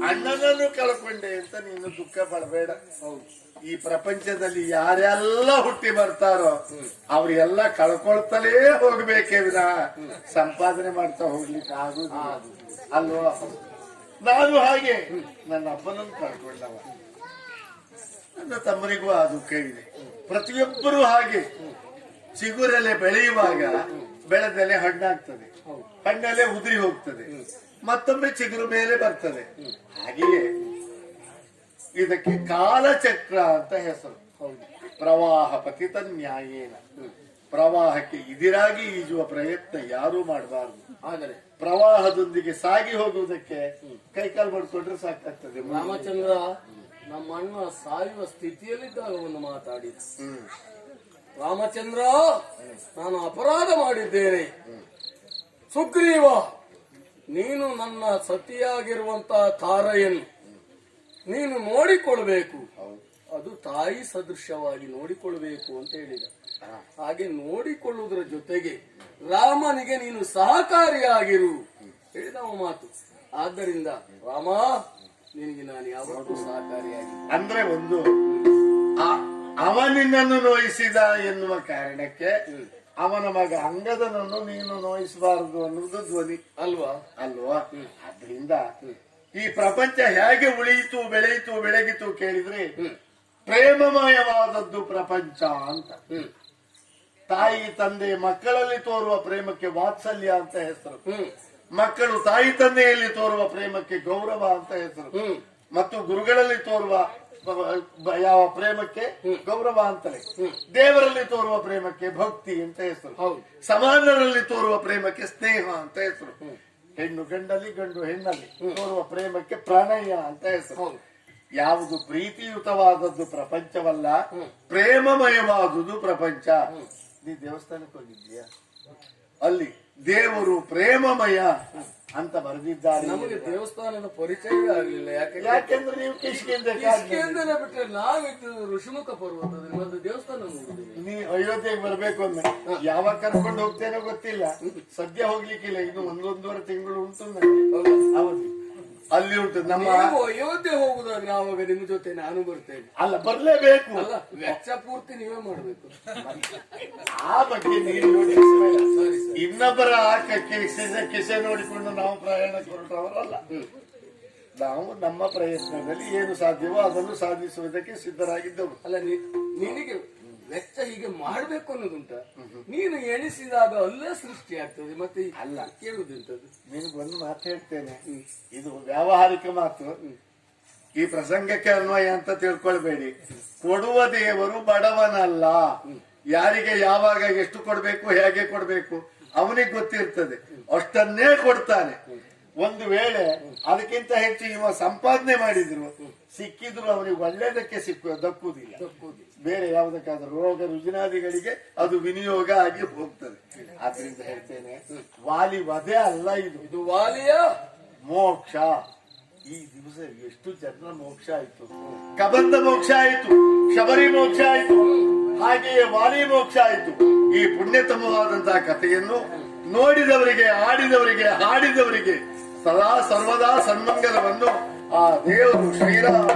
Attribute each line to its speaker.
Speaker 1: ಅಣ್ಣನನ್ನು ಕಳ್ಕೊಂಡೆ ಅಂತ ನೀನು ದುಃಖ ಪಡಬೇಡ. ಈ ಪ್ರಪಂಚದಲ್ಲಿ ಯಾರೆಲ್ಲ ಹುಟ್ಟಿ ಬರ್ತಾರೋ ಅವ್ರೆಲ್ಲ ಕಳ್ಕೊಳ್ತಲೇ ಹೋಗ್ಬೇಕೇ ವಿನ ಸಂಪಾದನೆ ಮಾಡ್ತಾ ಹೋಗ್ಲಿಕ್ಕೆ ಆಗುದು ಅಲ್ವಾ? ನಾನು ಹಾಗೆ ನನ್ನ ಅಪ್ಪನನ್ನು ಕಳ್ಕೊಂಡವ, ನನ್ನ ತಮ್ಮನಿಗೂ ಆ ದುಃಖ ಇದೆ. ಪ್ರತಿಯೊಬ್ಬರೂ ಹಾಗೆ ಚಿಗುರೆಲೆ ಬೆಳೆಯುವಾಗ ಬೆಳೆದೆಲೆ ಹಣ್ಣಾಗ್ತದೆ, ಹಣ್ಣೆಲೆ ಉದುರಿ ಹೋಗ್ತದೆ, ಮತ್ತೊಮ್ಮೆ ಚಿಗುರು ಮೇಲೆ ಬರ್ತದೆ. ಹಾಗೆಯೇ ಇದಕ್ಕೆ ಕಾಲಚಕ್ರ ಅಂತ ಹೆಸರು. ಪ್ರವಾಹ ಪತಿತ ನ್ಯಾಯೇನ, ಪ್ರವಾಹಕ್ಕೆ ಇದಿರಾಗಿ ಈಜುವ ಪ್ರಯತ್ನ ಯಾರೂ ಮಾಡಬಾರದು. ಆದರೆ ಪ್ರವಾಹದೊಂದಿಗೆ ಸಾಗಿ ಹೋಗುವುದಕ್ಕೆ ಕೈಕಾಲು ಮಾಡಿಕೊಂಡ್ರೆ ಸಾಕಾಗ್ತದೆ.
Speaker 2: ರಾಮಚಂದ್ರ ನಮ್ಮ ಅಣ್ಣ ಸಾಯುವ ಸ್ಥಿತಿಯಲ್ಲಿದ್ದಾಗ ಒಂದು ಮಾತಾಡಿದ, ರಾಮಚಂದ್ರ ನಾನು ಅಪರಾಧ ಮಾಡಿದ್ದೇನೆ, ಸುಗ್ರೀವ ನೀನು ನನ್ನ ಸತಿಯಾಗಿರುವಂತಹ ತಾರೆಯನ್ನು ನೀನು ನೋಡಿಕೊಳ್ಬೇಕು, ಅದು ತಾಯಿ ಸದೃಶವಾಗಿ ನೋಡಿಕೊಳ್ಬೇಕು ಅಂತ ಹೇಳಿದ. ಹಾಗೆ ನೋಡಿಕೊಳ್ಳುವುದರ ಜೊತೆಗೆ ರಾಮನಿಗೆ ನೀನು ಸಹಕಾರಿಯಾಗಿರು ಹೇಳಿದವ ಮಾತು. ಆದ್ದರಿಂದ ರಾಮ ನಿನಗೆ ನಾನು ಯಾವತ್ತೂ ಸಹಕಾರಿಯಾಗಿ,
Speaker 1: ಅಂದ್ರೆ ಒಂದು ಅವನಿನ್ನನ್ನು ನೋಯಿಸಿದ ಎನ್ನುವ ಕಾರಣಕ್ಕೆ ಅವನ ಮಗ ಅಂಗದನನ್ನು ನೀನು ನೋಯಿಸಬಾರದು ಅನ್ನುವುದು ಧ್ವನಿ ಅಲ್ವಾ? ಆದ್ರಿಂದ ಈ ಪ್ರಪಂಚ ಹೇಗೆ ಉಳಿಯಿತು, ಬೆಳೆಯಿತು, ಬೆಳಗಿತು ಕೇಳಿದ್ರೆ ಪ್ರೇಮಮಯವಾದದ್ದು ಪ್ರಪಂಚ ಅಂತ. ತಾಯಿ ತಂದೆ ಮಕ್ಕಳಲ್ಲಿ ತೋರುವ ಪ್ರೇಮಕ್ಕೆ ವಾತ್ಸಲ್ಯ ಅಂತ ಹೆಸರು, ಮಕ್ಕಳು ತಾಯಿ ತಂದೆಯಲ್ಲಿ ತೋರುವ ಪ್ರೇಮಕ್ಕೆ ಗೌರವ ಅಂತ ಹೆಸರು, ಮತ್ತು ಗುರುಗಳಲ್ಲಿ ತೋರುವ ಯಾವ ಪ್ರೇಮಕ್ಕೆ ಗೌರವ ಅಂತಲೇ, ದೇವರಲ್ಲಿ ತೋರುವ ಪ್ರೇಮಕ್ಕೆ ಭಕ್ತಿ ಅಂತ ಹೆಸರು, ಸಮಾನರಲ್ಲಿ ತೋರುವ ಪ್ರೇಮಕ್ಕೆ ಸ್ನೇಹ ಅಂತ ಹೆಸರು, ಹೆಣ್ಣು ಗಂಡಲ್ಲಿ ಗಂಡು ಹೆಣ್ಣಲ್ಲಿ ತೋರುವ ಪ್ರೇಮಕ್ಕೆ ಪ್ರಣಯ ಅಂತ ಹೆಸರು. ಯಾವುದು ಪ್ರೀತಿಯುತವಾದದ್ದು ಪ್ರಪಂಚವಲ್ಲ, ಪ್ರೇಮಮಯವಾದುದು ಪ್ರಪಂಚ. ನೀ ದೇವಸ್ಥಾನಕ್ಕೆ ಹೋಗಿದ್ದೀಯಾ? ಅಲ್ಲಿ ದೇವರು ಪ್ರೇಮಮಯ ಅಂತ ಬರೆದಿದ್ದಾರೆ.
Speaker 2: ನಮಗೆ ದೇವಸ್ಥಾನದ ಪರಿಚಯವೇ ಆಗಲಿಲ್ಲ.
Speaker 1: ಯಾಕೆಂದ್ರೆ ನೀವು
Speaker 2: ಕಿಷ್ಕಿಂದಲೇ ಬಿಟ್ಟರೆ ನಾವಿದ್ದು ಋಷಿಮುಖ ಪರ್ವತದಲ್ಲಿ ಮತ್ತೆ ದೇವಸ್ಥಾನ
Speaker 1: ನೀ ಅಯೋಧ್ಯೆಗೆ ಬರ್ಬೇಕು ಅಂದ್ರೆ ಯಾವಾಗ ಕರ್ಕೊಂಡು ಹೋಗ್ತೇನೋ ಗೊತ್ತಿಲ್ಲ. ಸದ್ಯ ಹೋಗ್ಲಿಕ್ಕಿಲ್ಲ, ಇನ್ನು 1.5 ತಿಂಗಳು ಉಂಟು ಅವಧಿ. ಅಲ್ಲಿ ಉಂಟು ನಮ್ಮ
Speaker 2: ಅಯೋಧ್ಯೆ ಹೋಗುದಾದ್ರೆ ಆವಾಗ ನಿಮ್ ಜೊತೆ ನಾನು ಬರ್ತೇನೆ.
Speaker 1: ಅಲ್ಲ, ಬರ್ಲೇಬೇಕು.
Speaker 2: ವೆಚ್ಚ ಪೂರ್ತಿ ನೀವೇ ಮಾಡ್ಬೇಕು.
Speaker 1: ಆ ಬಗ್ಗೆ ನೀರು ನೋಡಿ, ಇನ್ನೊಬ್ಬರ ಕಿಸೆ ನೋಡಿಕೊಂಡು ನಾವು ಪ್ರಯಾಣ ಹೊರಟವರಲ್ಲ. ನಾವು ನಮ್ಮ ಪ್ರಯತ್ನದಲ್ಲಿ ಏನು ಸಾಧ್ಯವೋ ಅದನ್ನು ಸಾಧಿಸುವುದಕ್ಕೆ ಸಿದ್ಧರಾಗಿದ್ದವರು.
Speaker 2: ಅಲ್ಲ, ನಿನಗೆ ವೆಚ್ಚ ಹೀಗೆ ಮಾಡ್ಬೇಕು ಅನ್ನೋದುಂಟ, ನೀನು ಎಣಿಸಿದಾಗ ಅಲ್ಲೇ ಸೃಷ್ಟಿ ಆಗ್ತದೆ. ಮತ್ತೆ ಅಲ್ಲ ಕೇಳುವುದಂತದ್ದು.
Speaker 1: ನಿನಗೊಂದು ಮಾತು ಹೇಳ್ತೇನೆ, ಇದು ವ್ಯಾವಹಾರಿಕ ಮಾತು, ಈ ಪ್ರಸಂಗಕ್ಕೆ ಅನ್ವಯ ಅಂತ ತಿಳ್ಕೊಳ್ಬೇಡಿ. ಕೊಡುವ ದೇವರು ಬಡವನಲ್ಲ. ಯಾರಿಗೆ ಯಾವಾಗ ಎಷ್ಟು ಕೊಡ್ಬೇಕು, ಹೇಗೆ ಕೊಡ್ಬೇಕು ಅವನಿಗೆ ಗೊತ್ತಿರ್ತದೆ, ಅಷ್ಟನ್ನೇ ಕೊಡ್ತಾನೆ. ಒಂದು ವೇಳೆ ಅದಕ್ಕಿಂತ ಹೆಚ್ಚು ಇವ ಸಂಪಾದನೆ ಮಾಡಿದ್ರು ಸಿಕ್ಕಿದ್ರು ಅವನಿಗೆ ಒಳ್ಳೆಯದಕ್ಕೆ ದಕ್ಕುವುದಿಲ್ಲ. ಬೇರೆ ಯಾವುದಕ್ಕಾದ್ರೂ ರೋಗ ರುಜಿನಾದಿಗಳಿಗೆ ಅದು ವಿನಿಯೋಗ ಆಗಿ ಹೋಗ್ತದೆ. ಆದ್ರಿಂದ ಹೇಳ್ತೇನೆ, ವಾಲಿ ವಧೆ ಅಲ್ಲ ಇದು
Speaker 2: ವಾಲಿಯ
Speaker 1: ಮೋಕ್ಷ. ಈ ದಿವಸ ಎಷ್ಟು ಜನರ ಮೋಕ್ಷ ಆಯ್ತು. ಕಬಂಧ ಮೋಕ್ಷ ಆಯ್ತು, ಶಬರಿ ಮೋಕ್ಷ ಆಯ್ತು, ಹಾಗೆಯೇ ವಾಲಿ ಮೋಕ್ಷ ಆಯ್ತು. ಈ ಪುಣ್ಯತಮವಾದಂತಹ ಕಥೆಯನ್ನು ನೋಡಿದವರಿಗೆ, ಆಡಿದವರಿಗೆ, ಹಾಡಿದವರಿಗೆ ಸದಾ ಸರ್ವದಾ ಸನ್ಮಂಗಲವನ್ನು ಆ ದೇವರು ಶ್ರೀರಾಮ